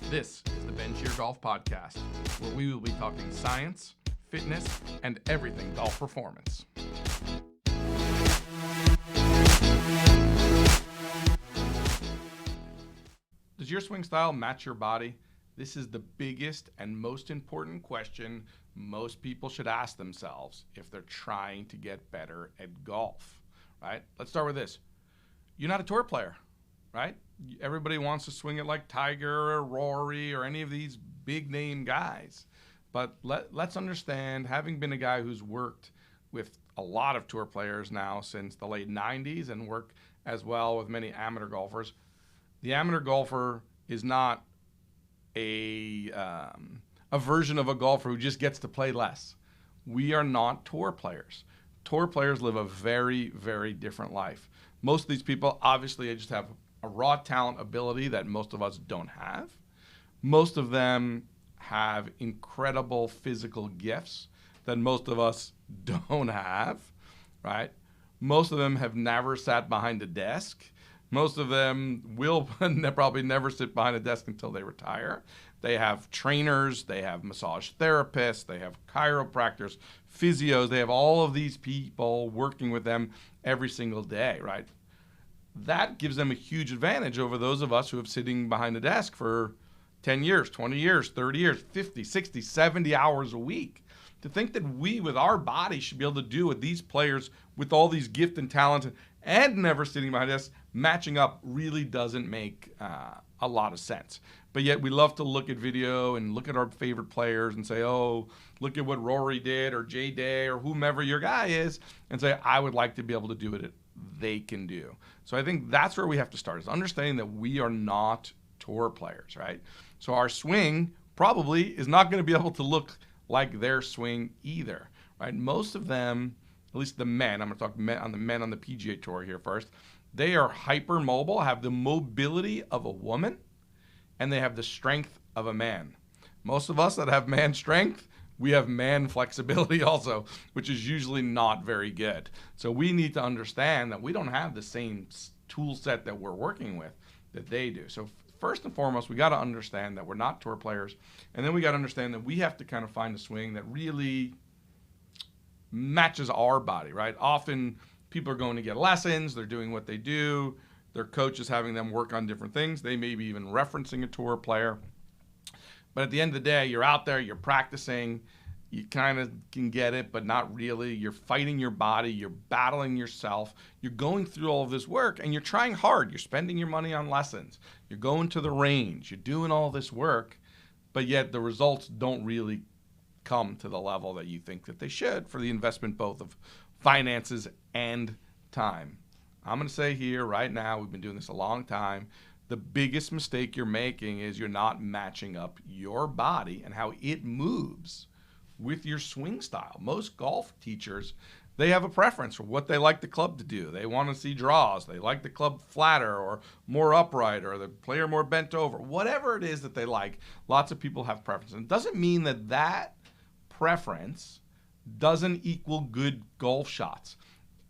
This is the Ben Shear Golf Podcast, where we will be talking science, fitness, and everything golf performance. Does your swing style match your body? This is the biggest and most important question most people should ask themselves if they're trying to get better at golf, right? Let's start with this. You're not a tour player, right? Everybody wants to swing it like Tiger or Rory or any of these big name guys. But let's understand, having been a guy who's worked with a lot of tour players now since the late 90s and worked as well with many amateur golfers, the amateur golfer is not a version of a golfer who just gets to play less. We are not tour players. Tour players live a very, very different life. Most of these people obviously just have a raw talent ability that most of us don't have. Most of them have incredible physical gifts that most of us don't have, right? Most of them have never sat behind a desk. Most of them will probably never sit behind a desk until they retire. They have trainers, they have massage therapists, they have chiropractors, physios, they have all of these people working with them every single day, right? That gives them a huge advantage over those of us who have sitting behind a desk for 10 years, 20 years, 30 years, 50, 60, 70 hours a week. To think that we, with our body, should be able to do what these players with all these gift and talent and never sitting behind us matching up really doesn't make a lot of sense. But yet we love to look at video and look at our favorite players and say, oh, look at what Rory did or Jay Day or whomever your guy is, and say, I would like to be able to do what they can do. So I think that's where we have to start, is understanding that we are not tour players, right? So our swing probably is not going to be able to look like their swing either, right? Most of them, at least the men, I'm going to talk on the men on the PGA Tour here first, they are hypermobile, have the mobility of a woman, and they have the strength of a man. Most of us that have man strength, we have man flexibility also, which is usually not very good. So we need to understand that we don't have the same tool set that we're working with that they do. So first and foremost, we got to understand that we're not tour players, and then we got to understand that we have to kind of find a swing that really matches our body, right? Often people are going to get lessons, they're doing what they do, their coach is having them work on different things, they may be even referencing a tour player. But at the end of the day, you're out there, you're practicing, you kind of can get it, but not really. You're fighting your body, you're battling yourself, you're going through all of this work, and you're trying hard. You're spending your money on lessons. You're going to the range. You're doing all this work, but yet the results don't really come to the level that you think that they should for the investment both of finances and time. I'm going to say here right now, we've been doing this a long time, the biggest mistake you're making is you're not matching up your body and how it moves with your swing style. Most golf teachers, they have a preference for what they like the club to do. They want to see draws. They like the club flatter or more upright or the player more bent over. Whatever it is that they like, lots of people have preferences. It doesn't mean that that preference doesn't equal good golf shots.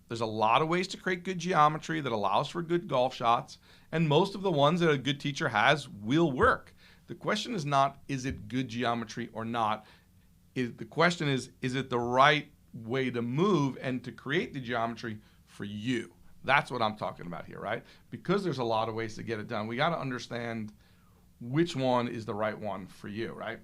There's a lot of ways to create good geometry that allows for good golf shots, and most of the ones that a good teacher has will work. The question is not, is it good geometry or not? The question is it the right way to move and to create the geometry for you? That's what I'm talking about here, right? Because there's a lot of ways to get it done, we got to understand which one is the right one for you, right?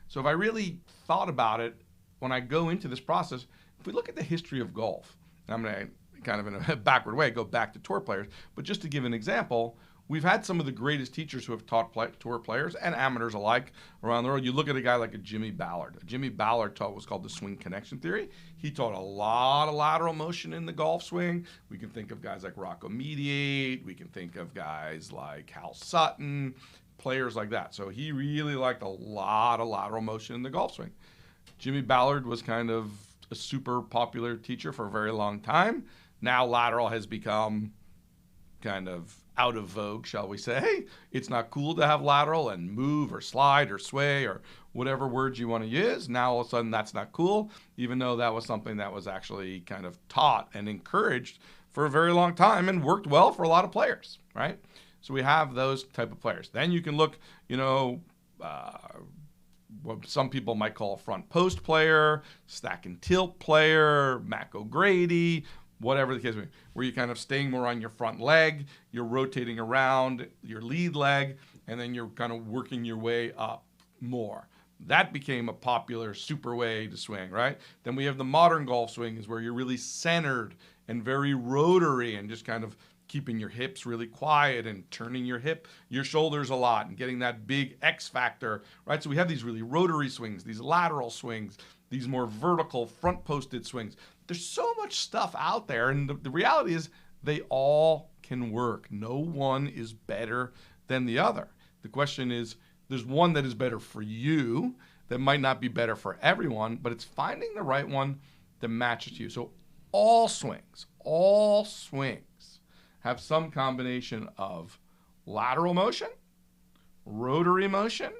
So if I really thought about it, when I go into this process, if we look at the history of golf, I'm going to kind of in a backward way go back to tour players, but just to give an example, we've had some of the greatest teachers who have taught tour players and amateurs alike around the world. You look at a guy like a Jimmy Ballard. Jimmy Ballard taught what's called the swing connection theory. He taught a lot of lateral motion in the golf swing. We can think of guys like Rocco Mediate. We can think of guys like Hal Sutton, players like that. So he really liked a lot of lateral motion in the golf swing. Jimmy Ballard was kind of a super popular teacher for a very long time. Now lateral has become kind of out of vogue, shall we say. It's not cool to have lateral and move or slide or sway or whatever words you want to use. Now all of a sudden that's not cool, even though that was something that was actually kind of taught and encouraged for a very long time and worked well for a lot of players, right? So we have those type of players. Then you can look, what some people might call a front post player, stack and tilt player, Mac O'Grady, whatever the case may be, where you're kind of staying more on your front leg, you're rotating around your lead leg, and then you're kind of working your way up more. That became a popular super way to swing, right? Then we have the modern golf swing is where you're really centered and very rotary and just kind of keeping your hips really quiet and turning your shoulders a lot and getting that big X factor, right? So we have these really rotary swings, these lateral swings, these more vertical front posted swings. There's so much stuff out there, and the reality is they all can work. No one is better than the other. The question is, there's one that is better for you that might not be better for everyone, but it's finding the right one that matches you. So all swings have some combination of lateral motion, rotary motion,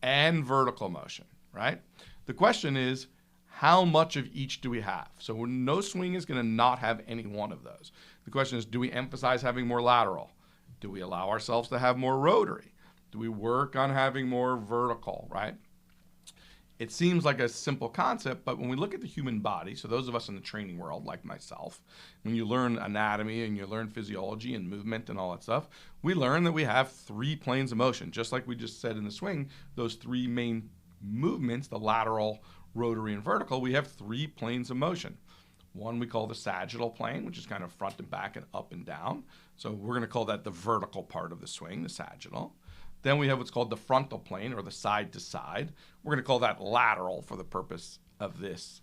and vertical motion, right? The question is, how much of each do we have? So no swing is going to not have any one of those. The question is, do we emphasize having more lateral? Do we allow ourselves to have more rotary? Do we work on having more vertical, right? It seems like a simple concept, but when we look at the human body, so those of us in the training world, like myself, when you learn anatomy and you learn physiology and movement and all that stuff, we learn that we have 3 planes of motion. Just like we just said in the swing, those 3 main movements, the lateral, rotary, and vertical, we have 3 planes of motion. One we call the sagittal plane, which is kind of front and back and up and down. So we're going to call that the vertical part of the swing, the sagittal. Then we have what's called the frontal plane, or the side to side. We're going to call that lateral for the purpose of this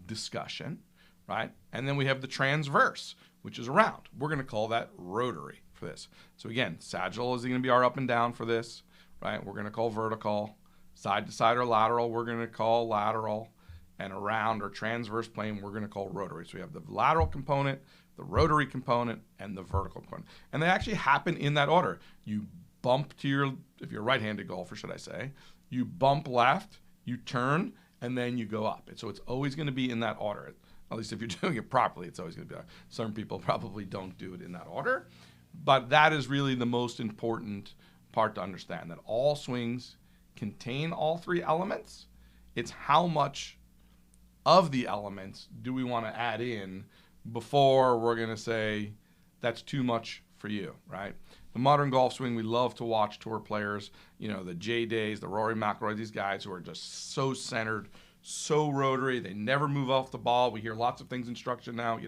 discussion, right? And then we have the transverse, which is around. We're going to call that rotary for this. So again, sagittal is going to be our up and down for this, right? We're going to call vertical. Side to side or lateral, we're going to call lateral. And around or transverse plane, we're going to call rotary. So we have the lateral component, the rotary component, and the vertical component. And they actually happen in that order. You bump to if you're a right-handed golfer, should I say, you bump left, you turn, and then you go up. So it's always going to be in that order. At least if you're doing it properly, it's always going to be. Some people probably don't do it in that order. But that is really the most important part to understand, that all swings contain all 3 elements. It's how much of the elements do we want to add in before we're going to say that's too much for you, right? The modern golf swing, we love to watch tour players, the Jay Days, the Rory McIlroy, these guys who are just so centered, so rotary. They never move off the ball. We hear lots of things instruction now,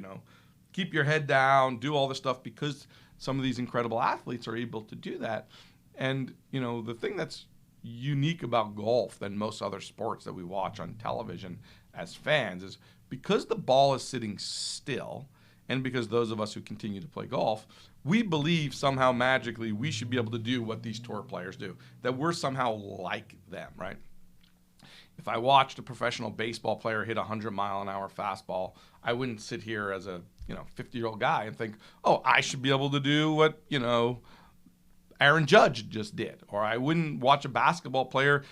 keep your head down, do all this stuff, because some of these incredible athletes are able to do that. And, the thing that's unique about golf than most other sports that we watch on television as fans is because the ball is sitting still, and because those of us who continue to play golf, we believe somehow magically we should be able to do what these tour players do, that we're somehow like them, right? If I watched a professional baseball player hit a 100-mile-an-hour fastball, I wouldn't sit here as a 50-year-old guy and think, oh, I should be able to do what, Aaron Judge just did. Or I wouldn't watch a basketball player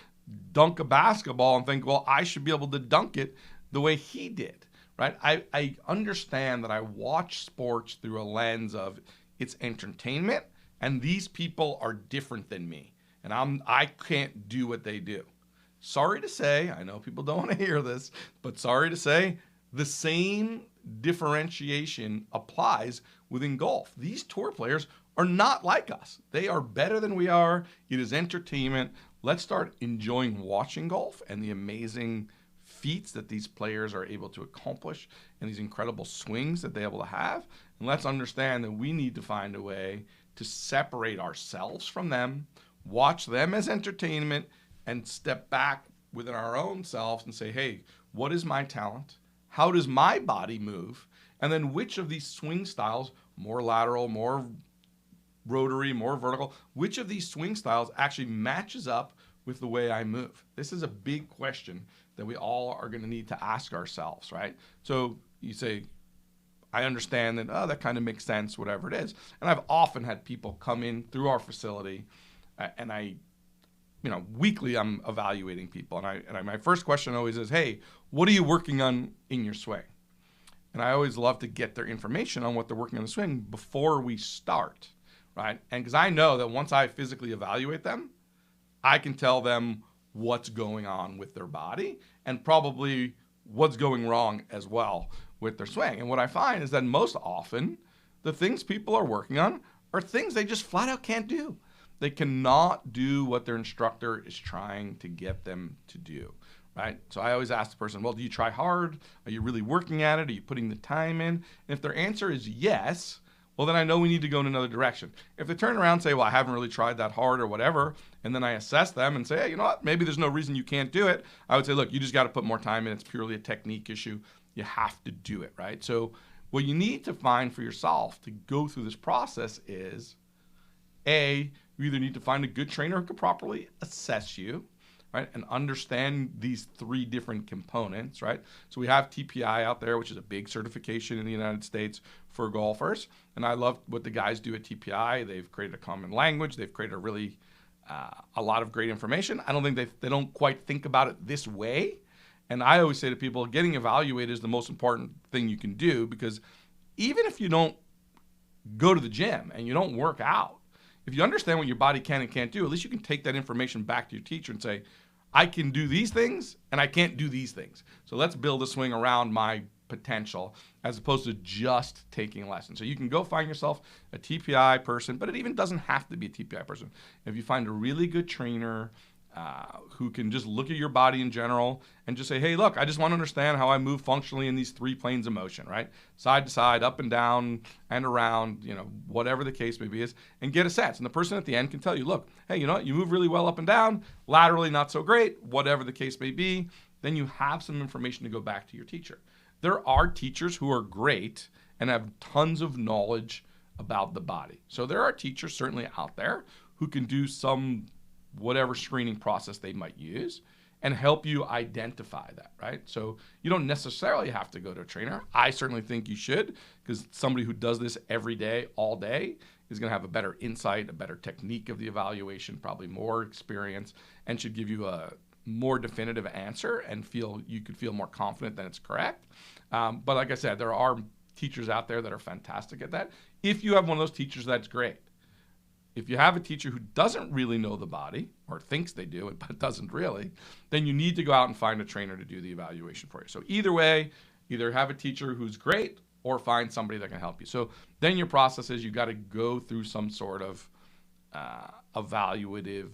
dunk a basketball and think, well, I should be able to dunk it the way he did, right? I understand that I watch sports through a lens of it's entertainment, and these people are different than me, and I can't do what they do. Sorry to say, I know people don't want to hear this, but sorry to say, the same differentiation applies within golf. These tour players are not like us. They are better than we are. It is entertainment. Let's start enjoying watching golf and the amazing feats that these players are able to accomplish and these incredible swings that they're able to have. And let's understand that we need to find a way to separate ourselves from them, watch them as entertainment, and step back within our own selves and say, hey, what is my talent? How does my body move? And then which of these swing styles, more lateral, more rotary, more vertical, which of these swing styles actually matches up with the way I move? This is a big question that we all are going to need to ask ourselves, right? So you say, I understand that, that kind of makes sense, whatever it is. And I've often had people come in through our facility and weekly I'm evaluating people. And my first question always is, hey, what are you working on in your swing? And I always love to get their information on what they're working on in the swing before we start. Right? And because I know that once I physically evaluate them, I can tell them what's going on with their body and probably what's going wrong as well with their swing. And what I find is that most often the things people are working on are things they just flat out can't do. They cannot do what their instructor is trying to get them to do, right? So I always ask the person, well, do you try hard? Are you really working at it? Are you putting the time in? And if their answer is yes, well, then I know we need to go in another direction. If they turn around and say, well, I haven't really tried that hard or whatever, and then I assess them and say, hey, you know what, maybe there's no reason you can't do it, I would say, look, you just got to put more time in. It's purely a technique issue. You have to do it, right? So what you need to find for yourself to go through this process is, A, you either need to find a good trainer who can properly assess you, right, and understand these three different components, right? So we have TPI out there, which is a big certification in the United States for golfers, and I love what the guys do at TPI. They've created a common language. They've created a lot of great information. I don't think they don't quite think about it this way, and I always say to people, getting evaluated is the most important thing you can do, because even if you don't go to the gym and you don't work out, if you understand what your body can and can't do, at least you can take that information back to your teacher and say, I can do these things and I can't do these things. So let's build a swing around my potential as opposed to just taking lessons. So you can go find yourself a TPI person, but it even doesn't have to be a TPI person. If you find a really good trainer who can just look at your body in general and just say, hey, look, I just want to understand how I move functionally in these three planes of motion, right? Side to side, up and down, and around, whatever the case may be is, and get a sense. And the person at the end can tell you, look, hey, you know what? You move really well up and down, laterally not so great, whatever the case may be. Then you have some information to go back to your teacher. There are teachers who are great and have tons of knowledge about the body. So there are teachers certainly out there who can do some whatever screening process they might use and help you identify that, right? So you don't necessarily have to go to a trainer. I certainly think you should, because somebody who does this every day, all day, is going to have a better insight, a better technique of the evaluation, probably more experience, and should give you a more definitive answer and you could feel more confident that it's correct. But like I said, there are teachers out there that are fantastic at that. If you have one of those teachers, that's great. If you have a teacher who doesn't really know the body, or thinks they do, but doesn't really, then you need to go out and find a trainer to do the evaluation for you. So either way, either have a teacher who's great or find somebody that can help you. So then your process is you got to go through some sort of evaluative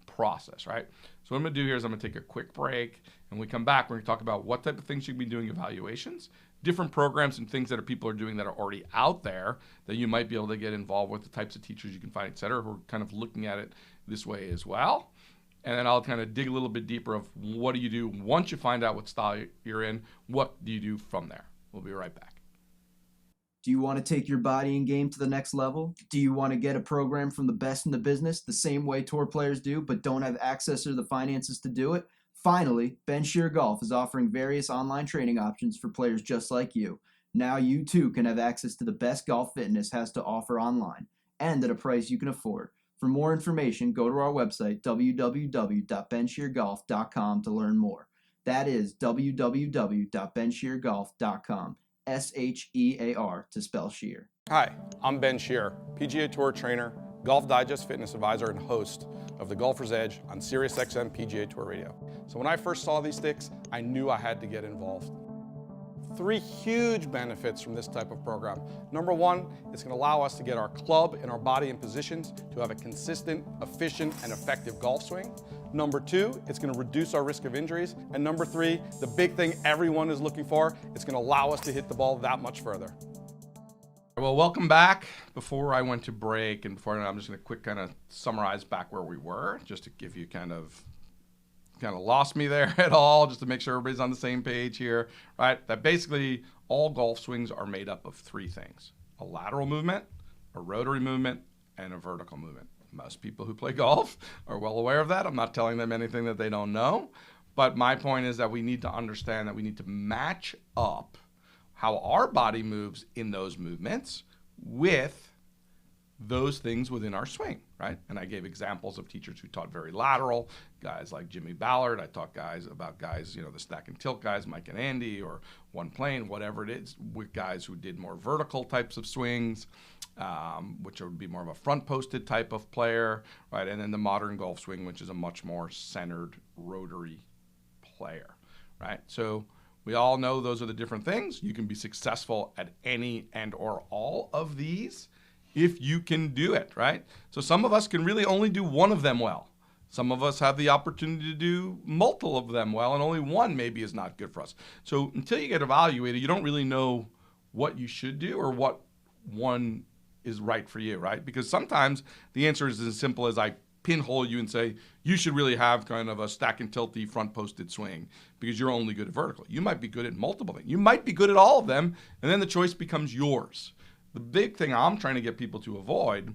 process, right? So what I'm going to do here is I'm going to take a quick break, and when we come back, we're going to talk about what type of things you can be doing evaluations, different programs and things that people are doing that are already out there that you might be able to get involved with, the types of teachers you can find, et cetera, who are kind of looking at it this way as well. And then I'll kind of dig a little bit deeper of what do you do once you find out what style you're in, what do you do from there? We'll be right back. Do you want to take your body and game to the next level? Do you want to get a program from the best in the business the same way tour players do, but don't have access or the finances to do it? Finally, Ben Shear Golf is offering various online training options for players just like you. Now you too can have access to the best golf fitness has to offer online, and at a price you can afford. For more information, go to our website, www.bensheargolf.com, to learn more. That is www.bensheargolf.com. SHEAR to spell shear. Hi, I'm Ben Shear, PGA Tour trainer, Golf Digest fitness advisor, and host of The Golfer's Edge on SiriusXM PGA Tour Radio. So when I first saw these sticks, I knew I had to get involved. 3 huge benefits from this type of program. Number 1, it's going to allow us to get our club and our body in positions to have a consistent, efficient, and effective golf swing. Number 2, it's going to reduce our risk of injuries. And number 3, the big thing everyone is looking for, it's going to allow us to hit the ball that much further. Well, welcome back. Before I went to break, and I'm just going to quick kind of summarize back where we were, just to give you kind of lost me there at all, just to make sure everybody's on the same page here, right? That basically all golf swings are made up of 3 things: a lateral movement, a rotary movement, and a vertical movement. Most people who play golf are well aware of that. I'm not telling them anything that they don't know, but my point is that we need to understand that we need to match up how our body moves in those movements with those things within our swing, right? And I gave examples of teachers who taught very lateral, guys like Jimmy Ballard. I taught about guys, the stack and tilt guys, Mike and Andy, or one plane, whatever it is, with guys who did more vertical types of swings, which would be more of a front posted type of player, right? And then the modern golf swing, which is a much more centered rotary player, right? So we all know those are the different things. You can be successful at any and or all of these if you can do it, right? So some of us can really only do one of them well. Some of us have the opportunity to do multiple of them well, and only one maybe is not good for us. So until you get evaluated, you don't really know what you should do or what one is right for you, right? Because sometimes the answer is as simple as I pinhole you and say, you should really have kind of a stack and tilty front posted swing because you're only good at vertical. You might be good at multiple things. You might be good at all of them, and then the choice becomes yours. The big thing I'm trying to get people to avoid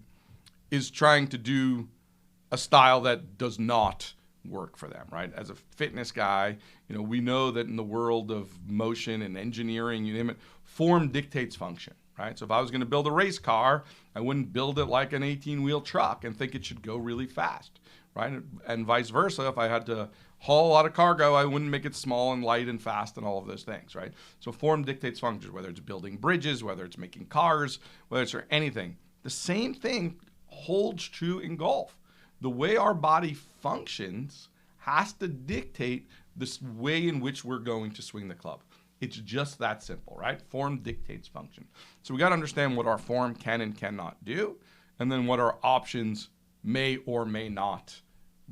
is trying to do a style that does not work for them, right? As a fitness guy, we know that in the world of motion and engineering, you name it, form dictates function, right? So if I was going to build a race car, I wouldn't build it like an 18-wheel truck and think it should go really fast, right? And vice versa, if I had to haul a lot of cargo, I wouldn't make it small and light and fast and all of those things, right? So form dictates function, whether it's building bridges, whether it's making cars, whether it's anything. The same thing holds true in golf. The way our body functions has to dictate this way in which we're going to swing the club. It's just that simple, right? Form dictates function. So we got to understand what our form can and cannot do, and then what our options may or may not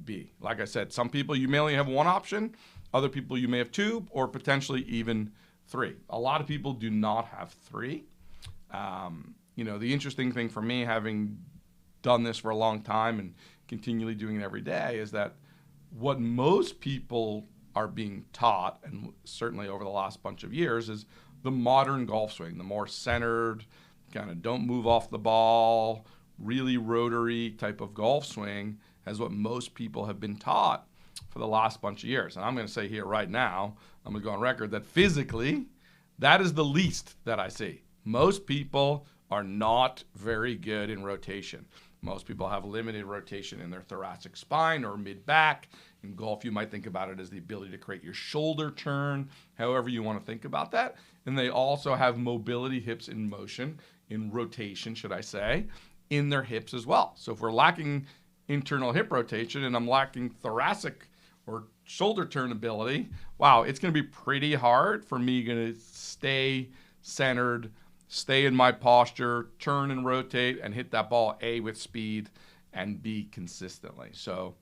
be. Like I said, some people you may only have one option, other people you may have two, or potentially even three. A lot of people do not have three. The interesting thing for me, having done this for a long time and continually doing it every day, is that what most people are being taught, and certainly over the last bunch of years, is the modern golf swing, the more centered, kind of don't move off the ball, really rotary type of golf swing, as what most people have been taught for the last bunch of years. And I'm going to say here right now, I'm going to go on record that physically, that is the least that I see. Most people are not very good in rotation. Most people have limited rotation in their thoracic spine or mid-back. In golf, you might think about it as the ability to create your shoulder turn, however you want to think about that. And they also have mobility, hips in motion, in rotation, should I say, in their hips as well. So if we're lacking internal hip rotation and I'm lacking thoracic or shoulder turn ability, wow, it's going to be pretty hard for me to stay centered, stay in my posture, turn and rotate, and hit that ball, A, with speed, and B, consistently. So,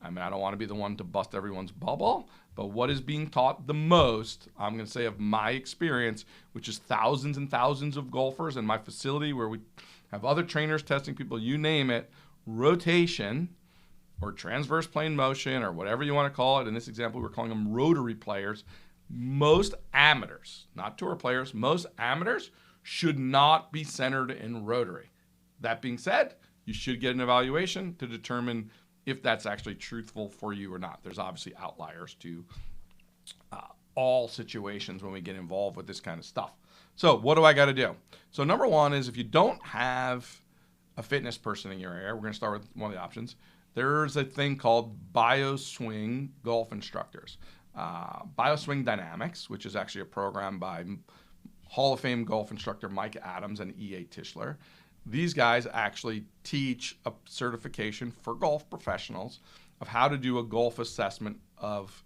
I don't want to be the one to bust everyone's bubble, but what is being taught the most, I'm going to say of my experience, which is thousands and thousands of golfers in my facility where we have other trainers testing people, you name it, rotation or transverse plane motion or whatever you want to call it. In this example, we're calling them rotary players. Most amateurs, not tour players, most amateurs should not be centered in rotary. That being said, you should get an evaluation to determine if that's actually truthful for you or not. There's obviously outliers to all situations when we get involved with this kind of stuff. So what do I got to do? So number one is if you don't have a fitness person in your area, we're going to start with one of the options. There's a thing called BioSwing golf instructors. BioSwing Dynamics, which is actually a program by Hall of Fame golf instructor Mike Adams and E.A. Tischler. These guys actually teach a certification for golf professionals of how to do a golf assessment of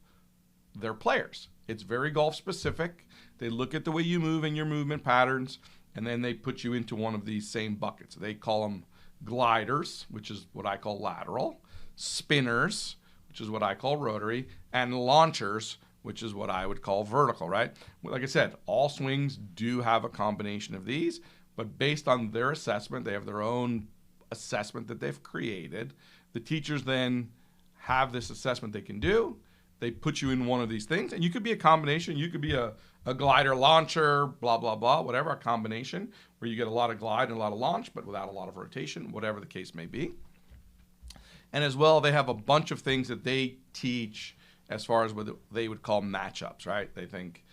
their players. It's very golf specific. They look at the way you move and your movement patterns, and then they put you into one of these same buckets. They call them gliders, which is what I call lateral, spinners, which is what I call rotary, and launchers, which is what I would call vertical, right? Like I said, all swings do have a combination of these, but based on their assessment, they have their own assessment that they've created. The teachers then have this assessment they can do. They put you in one of these things, and you could be a combination. You could be a glider launcher, blah, blah, blah, whatever, a combination where you get a lot of glide and a lot of launch, but without a lot of rotation, whatever the case may be. And as well, they have a bunch of things that they teach as far as what they would call matchups, right? They think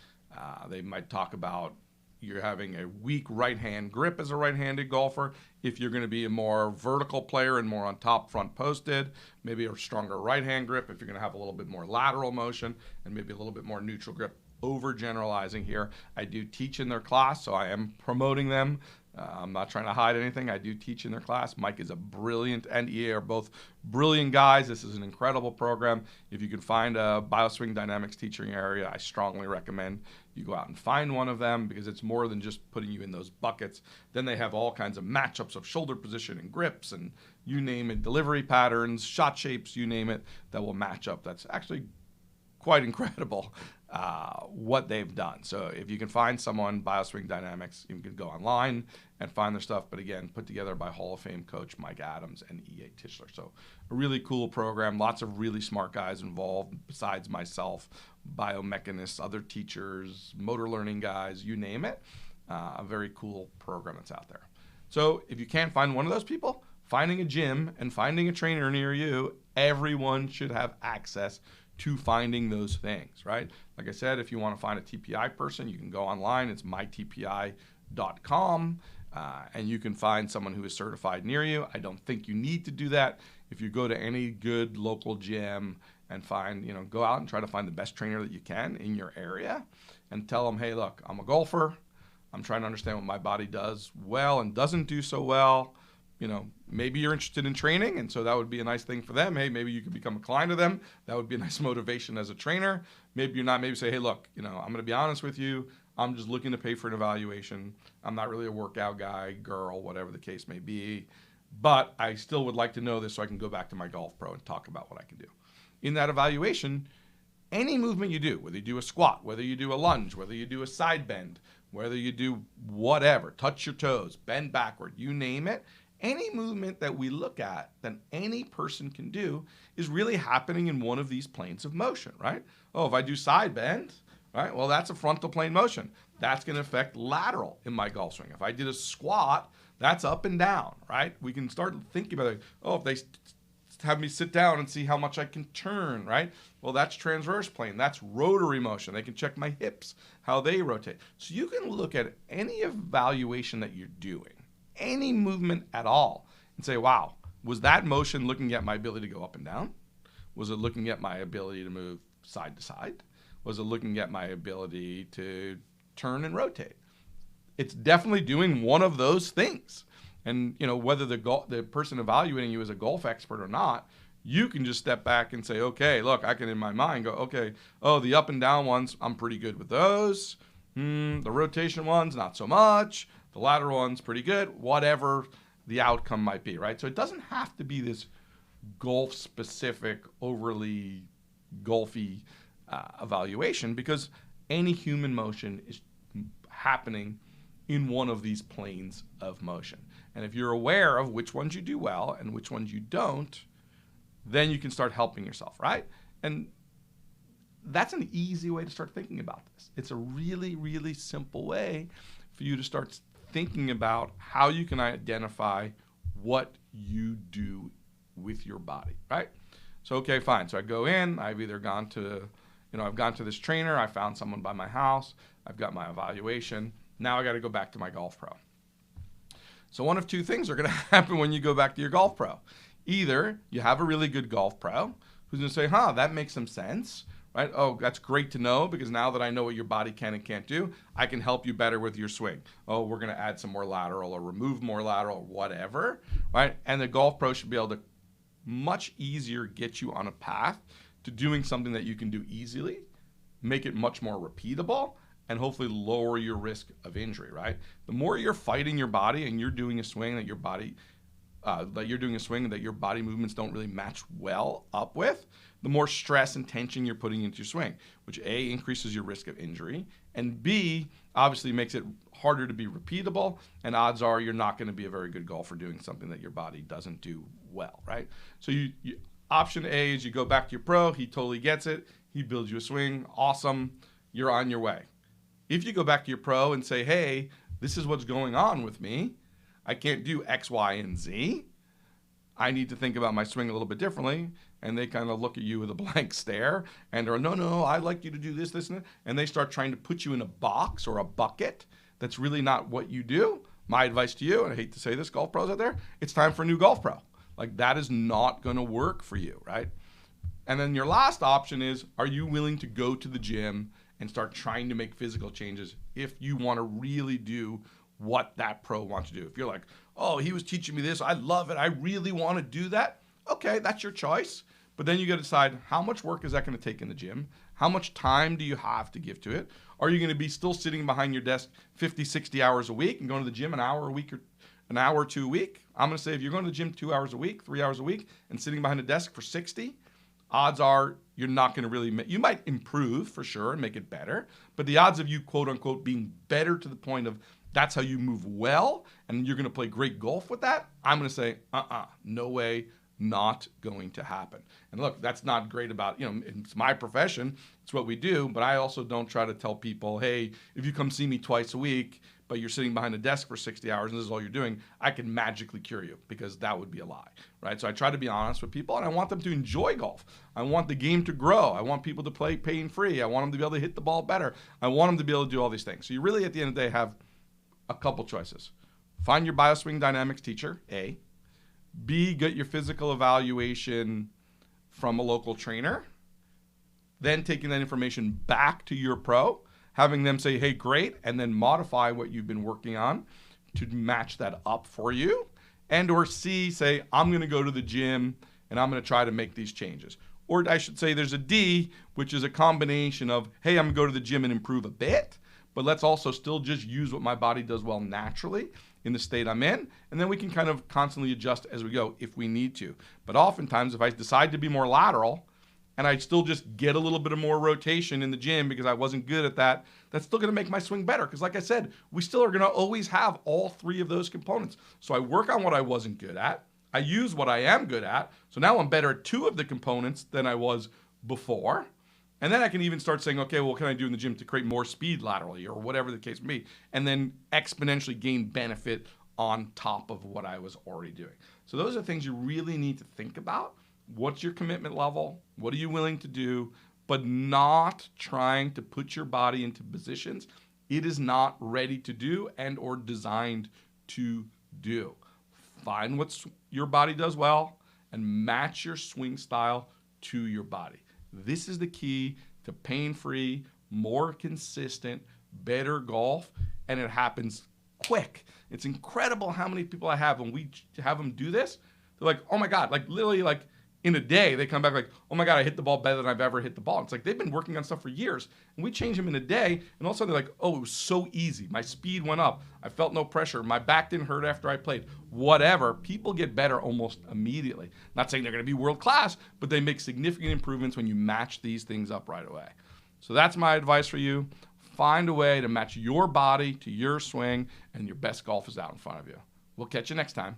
they might talk about, you're having a weak right hand grip as a right-handed golfer, if you're going to be a more vertical player and more on top front posted, maybe a stronger right hand grip, if you're going to have a little bit more lateral motion and maybe a little bit more neutral grip. Overgeneralizing here. I do teach in their class, so I am promoting them. I'm not trying to hide anything. I do teach in their class. Mike is a brilliant, and EA are both brilliant guys. This is an incredible program. If you can find a bioswing dynamics teacher in your area, I strongly recommend you go out and find one of them, because it's more than just putting you in those buckets. Then they have all kinds of matchups of shoulder position and grips and you name it, delivery patterns, shot shapes, you name it, that will match up. That's actually quite incredible what they've done. So if you can find someone, Bioswing Dynamics, you can go online and find their stuff. But again, put together by Hall of Fame coach Mike Adams and EA Tischler. So a really cool program. Lots of really smart guys involved besides myself, biomechanists, other teachers, motor learning guys, you name it. A very cool program that's out there. So if you can't find one of those people, finding a gym and finding a trainer near you, everyone should have access to finding those things, right? Like I said, if you want to find a TPI person, you can go online. It's mytpi.com, and you can find someone who is certified near you. I don't think you need to do that. If you go to any good local gym and find, go out and try to find the best trainer that you can in your area and tell them, hey, look, I'm a golfer. I'm trying to understand what my body does well and doesn't do so well. Maybe you're interested in training, and so that would be a nice thing for them. Hey, maybe you could become a client of them. That would be a nice motivation as a trainer. Maybe you're not. Maybe say, hey, look, I'm going to be honest with you. I'm just looking to pay for an evaluation. I'm not really a workout guy, girl, whatever the case may be. But I still would like to know this so I can go back to my golf pro and talk about what I can do. In that evaluation, any movement you do, whether you do a squat, whether you do a lunge, whether you do a side bend, whether you do whatever, touch your toes, bend backward, you name it, any movement that we look at that any person can do is really happening in one of these planes of motion, right? Oh, if I do side bend, right? Well, that's a frontal plane motion. That's going to affect lateral in my golf swing. If I did a squat, that's up and down, right? We can start thinking about it. Oh, if they have me sit down and see how much I can turn, right? Well, that's transverse plane. That's rotary motion. They can check my hips, how they rotate. So you can look at any evaluation that you're doing, any movement at all, and say, wow, was that motion looking at my ability to go up and down? Was it looking at my ability to move side to side? Was it looking at my ability to turn and rotate? It's definitely doing one of those things. And whether the person evaluating you is a golf expert or not, you can just step back and say, okay, look, I can in my mind go, okay, oh, the up and down ones, I'm pretty good with those. The rotation ones, not so much. The lateral one's pretty good, whatever the outcome might be, right? So it doesn't have to be this golf-specific, overly golfy evaluation, because any human motion is happening in one of these planes of motion. And if you're aware of which ones you do well and which ones you don't, then you can start helping yourself, right? And that's an easy way to start thinking about this. It's a really, really simple way for you to start thinking about how you can identify what you do with your body, right? So, okay, fine. So I go in, I've either gone to, I've gone to this trainer, I found someone by my house, I've got my evaluation. Now I got to go back to my golf pro. So one of two things are going to happen when you go back to your golf pro. Either you have a really good golf pro who's going to say, that makes some sense, right? Oh, that's great to know, because now that I know what your body can and can't do, I can help you better with your swing. Oh, we're going to add some more lateral or remove more lateral or whatever, right? And the golf pro should be able to much easier get you on a path to doing something that you can do easily, make it much more repeatable, and hopefully lower your risk of injury, right? The more you're fighting your body and you're doing a swing that your body movements don't really match well up with, the more stress and tension you're putting into your swing, which A, increases your risk of injury, and B, obviously makes it harder to be repeatable, and odds are you're not going to be a very good golfer doing something that your body doesn't do well, right? So option A is you go back to your pro, he totally gets it, he builds you a swing, awesome, you're on your way. If you go back to your pro and say, hey, this is what's going on with me, I can't do X, Y, and Z, I need to think about my swing a little bit differently, and they kind of look at you with a blank stare, and they're, no, I'd like you to do this, and that, and they start trying to put you in a box or a bucket that's really not what you do, my advice to you, and I hate to say this, golf pros out there, it's time for a new golf pro. Like, that is not going to work for you, right? And then your last option is, are you willing to go to the gym and start trying to make physical changes if you want to really do what that pro wants to do? If you're like, oh, he was teaching me this, I love it, I really want to do that. Okay, that's your choice. But then you got to decide, how much work is that going to take in the gym? How much time do you have to give to it? Are you going to be still sitting behind your desk 50, 60 hours a week and going to the gym an hour a week or an hour or two a week? I'm going to say, if you're going to the gym 2 hours a week, 3 hours a week, and sitting behind a desk for 60, odds are you're not going to really you might improve for sure and make it better, but the odds of you, quote unquote, being better to the point of that's how you move well and you're going to play great golf with that, I'm going to say, no way, not going to happen. And look, that's not great about, it's my profession, it's what we do, but I also don't try to tell people, hey, if you come see me twice a week, but you're sitting behind a desk for 60 hours and this is all you're doing, I can magically cure you, because that would be a lie, right? So I try to be honest with people, and I want them to enjoy golf. I want the game to grow. I want people to play pain-free. I want them to be able to hit the ball better. I want them to be able to do all these things. So you really, at the end of the day, have a couple choices. Find your bioswing dynamics teacher, A. B, get your physical evaluation from a local trainer. Then taking that information back to your pro, having them say, hey, great, and then modify what you've been working on to match that up for you. And or C, say, I'm going to go to the gym and I'm going to try to make these changes. Or I should say there's a D, which is a combination of, hey, I'm going to go to the gym and improve a bit, but let's also still just use what my body does well naturally in the state I'm in, and then we can kind of constantly adjust as we go if we need to. But oftentimes, if I decide to be more lateral, and I still just get a little bit of more rotation in the gym because I wasn't good at that, that's still going to make my swing better. Because like I said, we still are going to always have all three of those components. So I work on what I wasn't good at. I use what I am good at. So now I'm better at two of the components than I was before. And then I can even start saying, okay, well, what can I do in the gym to create more speed laterally or whatever the case may be, and then exponentially gain benefit on top of what I was already doing. So those are things you really need to think about. What's your commitment level? What are you willing to do? But not trying to put your body into positions it is not ready to do and or designed to do. Find what your body does well and match your swing style to your body. This is the key to pain-free, more consistent, better golf, and it happens quick. It's incredible how many people I have when we have them do this. They're like, oh my God, like literally like in a day, they come back like, oh my God, I hit the ball better than I've ever hit the ball. It's like they've been working on stuff for years, and we change them in a day, and all of a sudden they're like, oh, it was so easy. My speed went up. I felt no pressure. My back didn't hurt after I played. Whatever. People get better almost immediately. Not saying they're going to be world class, but they make significant improvements when you match these things up right away. So that's my advice for you. Find a way to match your body to your swing, and your best golf is out in front of you. We'll catch you next time.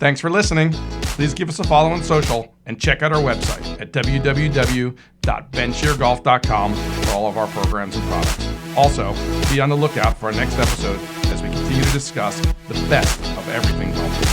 Thanks for listening. Please give us a follow on social and check out our website at www.bensheargolf.com for all of our programs and products. Also, be on the lookout for our next episode as we continue to discuss the best of everything golf.